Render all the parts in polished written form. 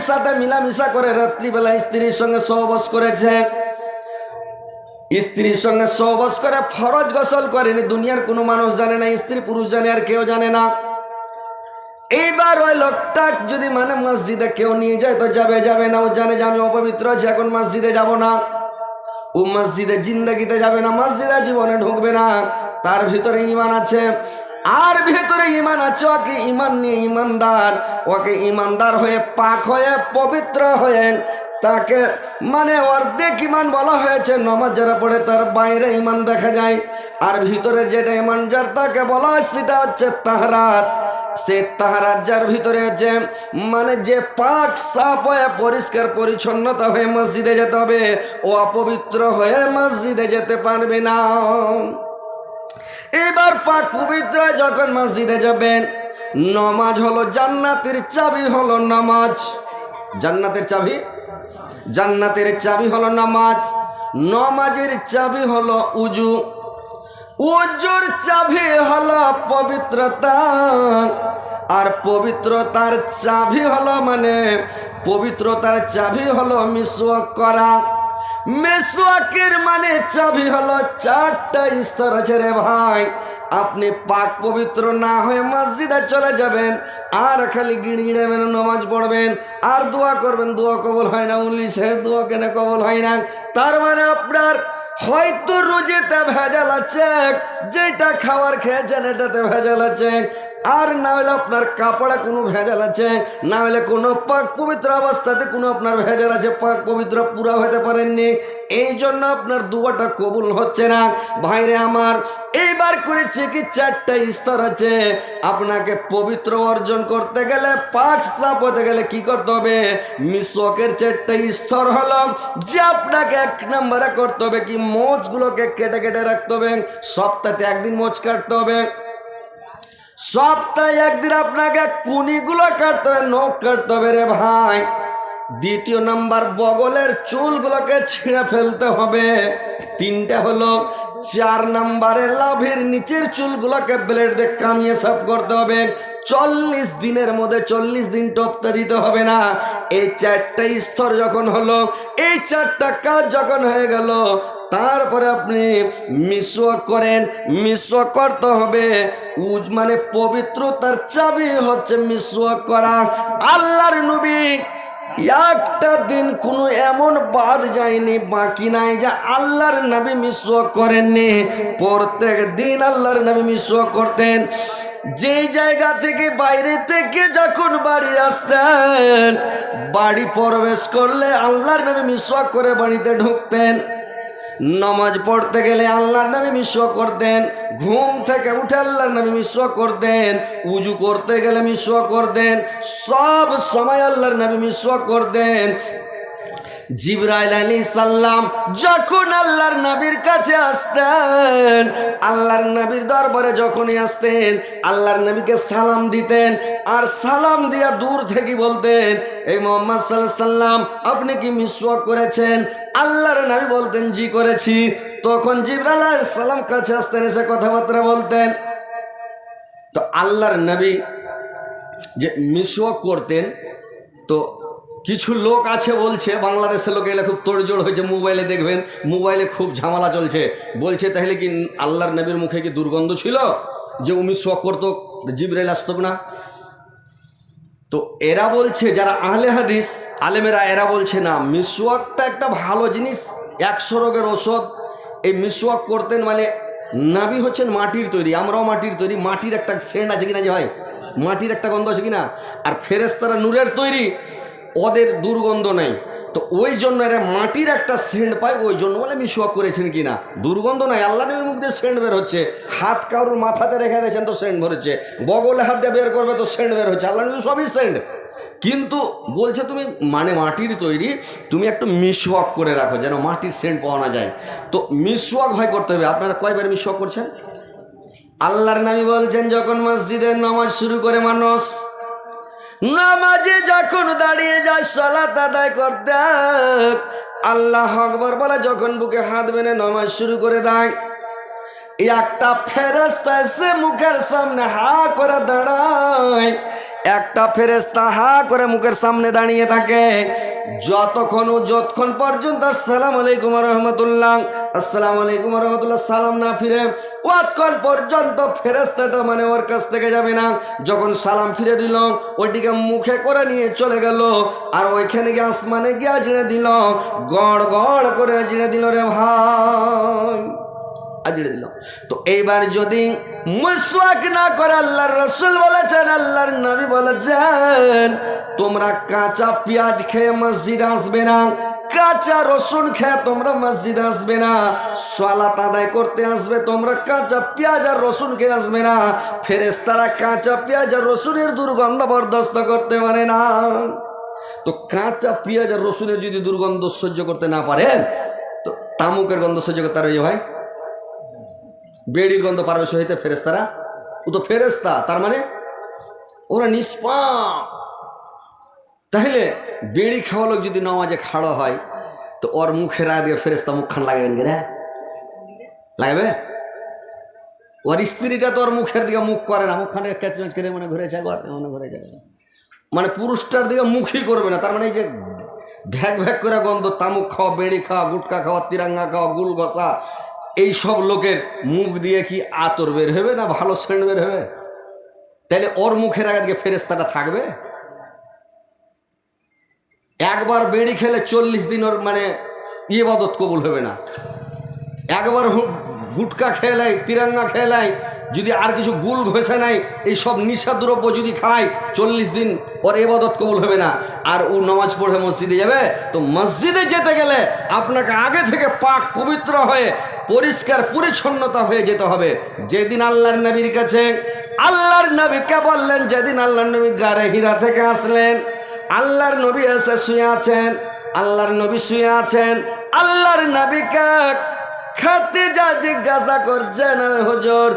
সাথে মিলামিশা করে রাত্রিবেলা স্ত্রীর সঙ্গে সহবাস করেছে, স্ত্রীর সঙ্গে সহবাস করে ফরজ গোসল করেনি, দুনিয়ার কোনো মানুষ জানে না, স্ত্রী পুরুষ জানে আর কেউ জানে না। এইবার ওই লোকটা যদি মানে মসজিদে কেউ নিয়ে যায় তো যাবে না, ও জানে যে আমি অপবিত্র আছি, এখন মসজিদে যাব না, ও মসজিদে জিন্দগিতে যাবে না, মসজিদে জীবনে ঢুকবে না। তার ভিতরে ঈমান আছে, আর ভিতরে ঈমান আছে, ওকে ঈমান নিয়ে ঈমানদার, ওকে ঈমানদার হয়ে পাক হয়ে পবিত্র হয়ে তাকে মানে অর্ধেক ঈমান বলা হয়েছে। নামাজ যারা পড়ে তার বাইরে ঈমান দেখা যায়, আর ভিতরে যেটা ঈমান যার তাকে বলা হয় সেটা হচ্ছে তাহরাত। সে তাহরাত যার ভিতরে আছে, মানে যে পাক সাফ হয়ে পরিষ্কার পরিচ্ছন্নতা হয়ে মসজিদে যেতে হবে, ও অপবিত্র হয়ে মসজিদে যেতে পারবে না। এবার পাক পবিত্র যখন মসজিদে যাবেন, নামাজ হলো জান্নাতের চাবি, হলো নামাজ। জান্নাতের চাবি, জান্নাতের চাবি হলো নামাজ, নামাজের চাবি হলো উজু, উজুর চাবি হলো পবিত্রতা, আর পবিত্রতার চাবি হলো মানে পবিত্রতার চাবি হলো মিসওয়াক করা। মিসওয়াকের মানে চাবি হলো চারটা স্তর আছে রে ভাই। আপনি পাক পবিত্র না হয়ে মসজিদে চলে যাবেন, আর খালি গিড়গিড়াবেন, নামাজ পড়বেন আর দোয়া করবেন, দোয়া কবুল হয় না। উল্লি সাহেব দোয়া কেন কবুল হয় না? তার মানে আপনার হয়তো রোজেতে ভেজাল আছে, যেটা খাবার খেয়েছেন এটাতে ভেজাল আছে, আর না হলে আপনার কাপড়ে কোনো ভেজাল আছে, না হলে কোনো পাক পবিত্র অবস্থাতে কোনো আপনার ভেজাল আছে, পাক পবিত্র পুরা হতে পারেননি, এই জন্য আপনার দুয়াটা কবুল হচ্ছে না। ভাইরে আমার, এইবার করেছে কি চারটা স্তর আছে। আপনাকে পবিত্র অর্জন করতে গেলে, পাক সাফ হতে গেলে কি করতে হবে? মিসওয়াকের চারটা স্তর হলো যে আপনাকে এক নম্বরে করতে হবে কি, মোচগুলোকে কেটে কেটে রাখতে হবে, সপ্তাহে একদিন মোচ কাটতে হবে, সপ্তাহে একদিন আপনাকে কুনিগুলো কাটতে হবে, নখ কাটতে হবে রে ভাই। দ্বিতীয় নাম্বার, বগলের চুলগুলোকে ছিঁড়ে ফেলতে হবে। তিনটা হলো। 4 নম্বরে লাভের নিচের চুলগুলোকে ব্লেড দিয়ে কামিয়ে সাফ করতে হবে। 40 দিনের মধ্যে 40 দিন টপতে দিতে হবে না। এই 4টা স্তর যখন হলো, এই 4টা কাজ যখন হয়ে গেল, তারপরে আপনি মিসওয়াক করেন। মিসওয়াক করতে হবে, মানে পবিত্রতার চাবি হচ্ছে মিসওয়াক করা। আল্লাহর নবী একটা দিন কোনো এমন বাদ যায়নি, বাকি নাই যে আল্লাহর নবী মিসওয়াক করেননি। প্রত্যেক দিন আল্লাহর নবী মিসওয়াক করতেন। যে জায়গা থেকে বাইরে থেকে যখন বাড়ি আসতেন, বাড়ি প্রবেশ করলে আল্লাহর নবী মিসওয়াক করে বাড়িতে ঢুকতেন। নামাজ পড়তে গেলে আল্লাহর নবী মিসওয়াক করতেন। ঘুম থেকে উঠে আল্লাহর নবী মিসওয়াক করতেন। উজু করতে গেলে মিসওয়াক করতেন। সব সময় আল্লাহর নবী মিসওয়াক করতেন। জিবরাইল আলাইহিস সালাম যখন আল্লাহর নবীর কাছে আসতেন, আল্লাহর নবীর দরবারে যখনই আসতেন, আল্লাহর নবীকে সালাম দিতেন, আর সালাম দিয়া দূর থেকে বলতেন, এই মুহাম্মদ সাল্লাল্লাহু আলাইহি সাল্লাম আপনি কি মিসওয়াক করেছেন? আল্লাহর নবী বলতেন, জি করেছি। তখন জিবরাইল আলাইহিস সালাম কাছে আসতেন, এসে কথাবার্তা বলতেন। তো আল্লাহর নবী যে মিসওয়াক করতেন, তো কিছু লোক আছে বলছে, বাংলাদেশের লোক এলে খুব তোড়জোড় হয়েছে, মোবাইলে দেখবেন, মোবাইলে খুব ঝামেলা চলছে, বলছে তাহলে কি আল্লাহর নবীর মুখে কি দুর্গন্ধ ছিল যে ও মিসওয়াক করতো, জিবরাইল আসতো না? তো এরা বলছে, যারা আহলে হাদিস আলেমেরা, এরা বলছে না, মিসওয়াকটা একটা ভালো জিনিস, 100 রোগের ওষুধ। এই মিসওয়াক করতেন মানে, নবী হচ্ছেন মাটির তৈরি, আমরাও মাটির তৈরি, মাটির একটা সেন্ট আছে কিনা যে ভাই, মাটির একটা গন্ধ আছে কিনা, আর ফেরেশতারা নূরের তৈরি, ওদের দুর্গন্ধ নেই। তো ওই জন্য এরা মাটির একটা সেন্ট পায়, ওই জন্য বলে মিসওয়াক করেছেন কিনা, দুর্গন্ধ নাই। আল্লাহ নবীর মুখ দিয়ে সেন্ট বের হচ্ছে, হাত কারুর মাথাতে রেখে দিয়েছেন তো সেন্ট বের হচ্ছে, বগলে হাত দিয়ে বের করবে তো সেন্ট বের হচ্ছে, আল্লাহ নবী সবই সেন্ট। কিন্তু বলছে তুমি মানে মাটির তৈরি, তুমি একটু মিসওয়াক করে রাখো যেন মাটির সেন্ট পাওয়া না যায়। তো মিসওয়াক ভাই করতে হবে। আপনারা কয়বার মিসওয়াক করছেন? আল্লাহর নবী বলছেন, যখন মসজিদের নামাজ শুরু করে মানুষ, নামাজে যখন দাঁড়িয়ে যায় সালাত আদায় করতে, আল্লাহু আকবার বলে যখন বুকে হাত বেঁধে নামাজ শুরু করে দেয়, একটা ফেরেশতা এসে মুখের সামনে হা করে দাঁড়ায়, একটা ফেরেশতা হা করে মুখের সামনে দাঁড়িয়ে থাকে, যতক্ষণ পর্যন্ত আসসালামু আলাইকুম ওয়া রাহমাতুল্লাহ, আসসালামু আলাইকুম ওয়া রাহমাতুল্লাহ সালাম না ফিরে, অতক্ষণ পর্যন্ত ফেরেশতাটা মানে ওর কাছ থেকে যাবে না। যখন সালাম ফিরে দিল, ওইটিকে মুখে করে নিয়ে চলে গেল, আর ওইখানে গিয়ে আসমানে গিয়ে জিড়ে দিল, গড় গড় করে জিড়ে দিল রে ভাই, আজড়ে দিল। তো এইবার যদি মুসওয়াক না করে, আল্লাহর রাসূল বলেছেন, আল্লাহর নবী বলেছেন, তোমরা কাঁচা পেঁয়াজ খেয়ে মসজিদে আসবে না, কাঁচা রসুন খেয়ে তোমরা মসজিদে আসবে না, সালাত আদায় করতে আসবে তোমরা কাঁচা পেঁয়াজ আর রসুন খেয়ে আসবে না। ফেরেশতারা কাঁচা পেঁয়াজ আর রসুনের দুর্গন্ধ বরদাস্ত করতে পারে না। তো কাঁচা পেঁয়াজ আর রসুনের যদি দুর্গন্ধ সহ্য করতে না পারে, তো তামুকের গন্ধ সহ্য করতে পারবে ভাই? বেড়ির গন্ধ পারবে সহিতে ফেরেশতারা? ও তো ফেরেশতা, তার মানে ওরা নিষ্পাপ। তাহলে বেড়ি খাওয়া লোক যদি নামাজে খাড়ো হয়, তো ওর মুখের আগে ফেরেশতা মুখখান লাগাবেন কিনা? লাগবে? ওর স্ত্রীটা তো ওর মুখের দিকে মুখ করে না, মুখখানে ক্যাচম্যাচ করে মনে ঘুরে যায়, মনে ঘুরে যায়, মানে পুরুষটার দিকে মুখই করবে না। তার মানে এই যে ভ্যাক ভ্যাক করে গন্ধ, তামুক খাওয়া, বেড়ি খাওয়া, গুটকা খাওয়া, তিরাঙ্গা খাওয়া, গুল ঘষা, এই সব লোকের মুখ দিয়ে কি আতর বের হবে না ভালো সেন্ট বের হবে? তাহলে ওর মুখের আগে দিকে ফেরেশতাটা থাকবে? একবার বেড়ি খেলে 40 দিন ওর মানে ইবাদত কবুল হবে না। একবার গুটকা খেলাই, তিরাঙ্গা খেলাই, যদি আর কিছু গুল ঘষে নাই, এই সব নিশা দ্রব্য যদি খায়, 40 দিন ওর ইবাদত কবুল হবে না। আর ও নামাজ পড়ে মসজিদে যাবে, তো মসজিদে যেতে গেলে আপনাকে আগে থেকে পাক পবিত্র হয়ে পরিষ্কার পরিচ্ছন্নতা হয়ে যেতে হবে। যেদিন আল্লাহর নবীর কাছে আল্লাহর নবীকে বললেন, যেদিন আল্লাহর নবী গারে হীরা থেকে আসলেন, আল্লাহর নবী এসে শুয়ে আছেন, আল্লাহর নবী শুয়ে আছেন, আল্লাহর নবীকে খাদিজা জিজ্ঞাসা করছেন, হুজুর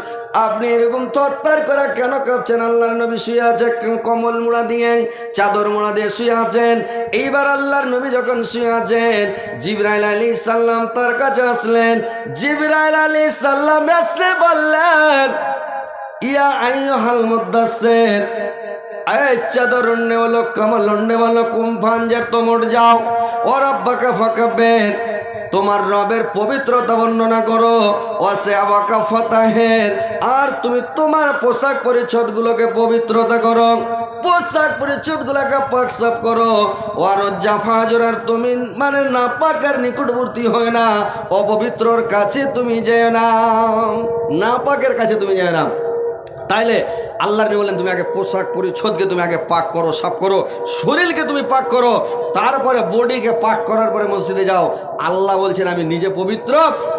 আপনি এরকম থরথর করে কেন কাঁপছেন? আল্লাহর নবী শুয়ে আছে, কম্বল মুড়া দিয়ে, চাদর মুড়া দিয়ে শুয়ে আছেন। এইবার আল্লাহর নবী যখন শুয়ে আছেন, জিবরাইল আলাইহিস সালাম তার কাছে আসলেন। জিবরাইল আলাইহিস সালাম এসে বললেন, ইয়া আইয়ুহাল মুদ্দাসসির, এই চাদর উন্নে বলো, কম্বল উন্নে বলো, কুম ফানজার তোমর যাও, ও রব্বাকা ফাকাব্বির, তোমার রবের পবিত্রতা বর্ণনা করো, ওয়াসে আবাকা ফাতাহের, আর তুমি তোমার পোশাক পরিচ্ছদগুলোকে পবিত্রতা করো, পোশাক পরিচ্ছদগুলোকে পাক সাফ করো। ওয়ার জাফাজুর, আর তুমি মানে নাপাকের নিকটবর্তী হয় না, অপবিত্রর কাছে তুমি যেও না, নাপাকের কাছে তুমি যেও না। তাইলে আল্লাহ নবী বলেন, তুমি আগে পোশাক পরিচ্ছদকে তুমি আগে পাক করো, সাফ করো, শরীরকে তুমি পাক করো, তারপরে বডিকে পাক করার পরে মসজিদে যাও। আল্লাহ বলছেন, আমি নিজে পবিত্র,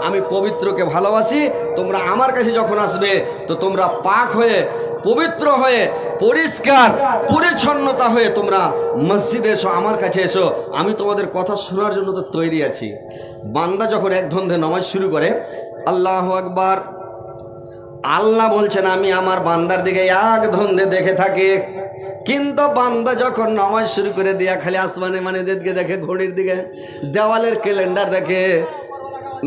আমি পবিত্রকে ভালোবাসি, তোমরা আমার কাছে যখন আসবে তো তোমরা পাক হয়ে, পবিত্র হয়ে, পরিষ্কার পরিচ্ছন্নতা হয়ে তোমরা মসজিদে এসো, আমার কাছে এসো, আমি তোমাদের কথা শোনার জন্য তো তৈরি আছি। বান্দা যখন এক ধন্দে নামাজ শুরু করে, আল্লাহু আকবার, আল্লাহ বলছেন আমি আমার বান্দার দিকে এক ধন্দে দেখে থাকি, কিন্তু বান্দা যখন নামাজ শুরু করে দিয়া খালি আসমানে মানে দিকে দেখে, ঘড়ির দিকে, দেওয়ালের ক্যালেন্ডার দেখে,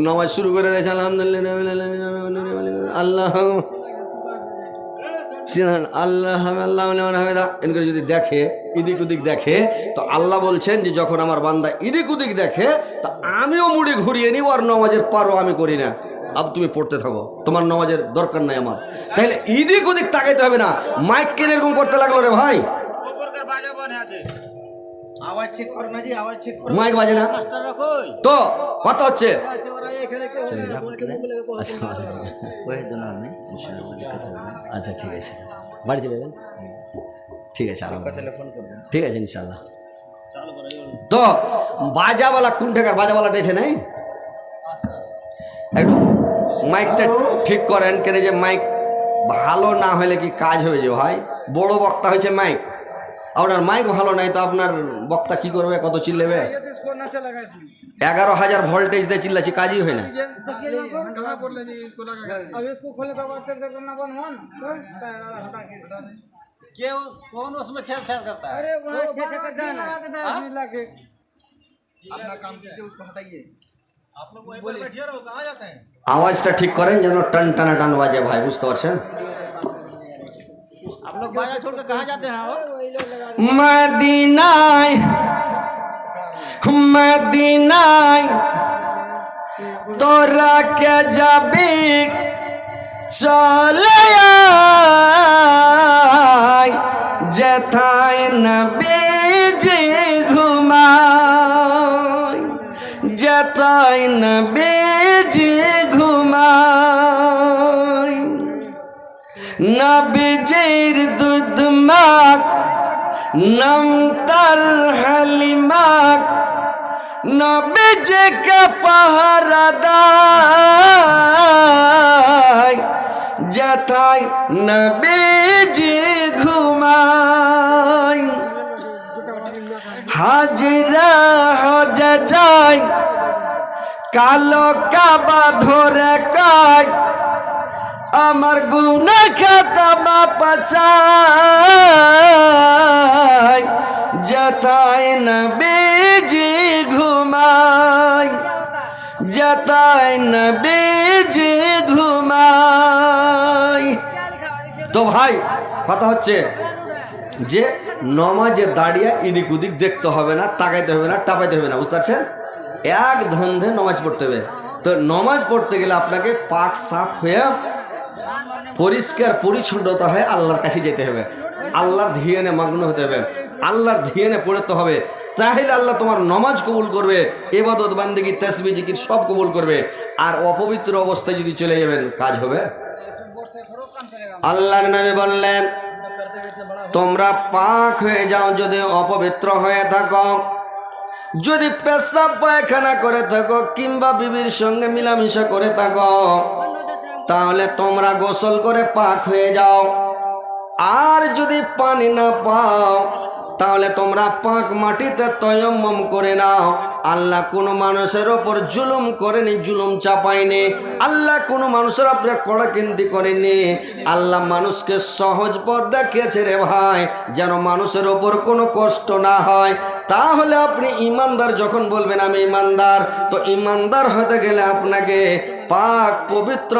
নামাজ শুরু করে দিয়েছে আলহামদুলিল্লাহ আল্লাহ আল্লাহ আল্লাহ এনকে যদি দেখে, ইদিক উদিক দেখে, তো আল্লাহ বলছেন যে যখন আমার বান্দা ইদিক উদিক দেখে, তা আমিও মুড়ি ঘুরিয়ে নিই, আর নামাজের পারও আমি করি না, আব তুমি পড়তে থাকো, তোমার নামাজের দরকার নাই আমার। তাহলে ইদিক ওদিক তাকাইতে হবে না। মাইক কে এরকম করতে লাগলো রে ভাই, মাইক বাজে না তো কথা হচ্ছে। আচ্ছা ঠিক আছে, বাড়ি চলে যাবেন, ঠিক আছে, ঠিক আছে ইনশাল্লাহ। তো বাজাওয়ালা কোন ঠেকার, বাজাওয়ালাটা এঠে নাই, একটু মাইকটা ঠিক করেন, কেন যে মাইক ভালো না হলে কি কাজ হবে যে ভাই? বড় বক্তা হয়েছে মাইক, আপনার মাইক ভালো নাই তো আপনার বক্তা কি করবে, কত চিল্লেবে? 11,000 ভোল্টেজ দিয়ে চিল্লাছি, কাজই হয় না। আওয়াজটা ঠিক করেন যেন টান টানা টান বাজে ভাই, বুঝতে পারছেন? आप लोग बाजा छोड़ के कहाँ जाते हैं? মদিনায় মদিনায় তোরা কে যাবি চলে আয় যেথায় নবীজি ঘুমায় যেথায় নবীজি ঘুমায় নবীজির দুধ মাখ নমতার হালিমাক নবীজি কে পাহারা দেয় যেথায় নবীজি ঘুমায় হাজিরা হজে যায় কালো কাবা ধরে কয় আমার গুনাহ খাতা পাচাই যেথায় নবীজি ঘুমায় যেথায় নবীজি ঘুমায়। তো ভাই কথা হচ্ছে যে নমাজে দাঁড়িয়ে এদিক ওদিক দেখতে হবে না, তাকাইতে হবে না, টাপাইতে হবে না, বুঝতে পারছেন? এক ধান্দে নমাজ পড়তে হবে। তো নমাজ পড়তে গেলে আপনাকে পাক সাফ হয়ে পরিষ্কার পরিচ্ছন্নতা হয়ে আল্লাহর কাছে যেতে হবে, আল্লাহর ধ্যানে মগ্ন হতে হবে, আল্লাহর ধ্যানে পড়তে হবে। তাহলে আল্লাহ তোমার নমাজ কবুল করবে, ইবাদত বান্দেগী তাসবিহ জিকির সব কবুল করবে। আর অপবিত্র অবস্থায় যদি চলে যাবেন কাজ হবে। আল্লাহর নবী বললেন তোমরা পাক হয়ে যাও যদি অপবিত্র হয়ে থাকো, যদি পেশাব পায়খানা করে থাকো কিংবা বিবির সঙ্গে মিলামিশা করে থাকো, তাহলে তোমরা গোসল করে পাক হয়ে যাও। আর যদি পানি না পাও তাহলে তোমরা পাক মাটিতে তয়ম্মম করে নাও। আল্লাহ কোনো মানুষের ওপর জুলুম করেনি, জুলুম চাপায়নি। আল্লাহ কোনো মানুষের উপরে কড়াকিন্তি করেনি। আল্লাহ মানুষকে সহজ পথ দেখিয়েছে রে ভাই, যেন মানুষের ওপর কোনো কষ্ট না হয়। তাহলে আপনি ইমানদার যখন বলবেন আমি ইমানদার, তো ইমানদার হতে গেলে আপনাকে পাক পবিত্র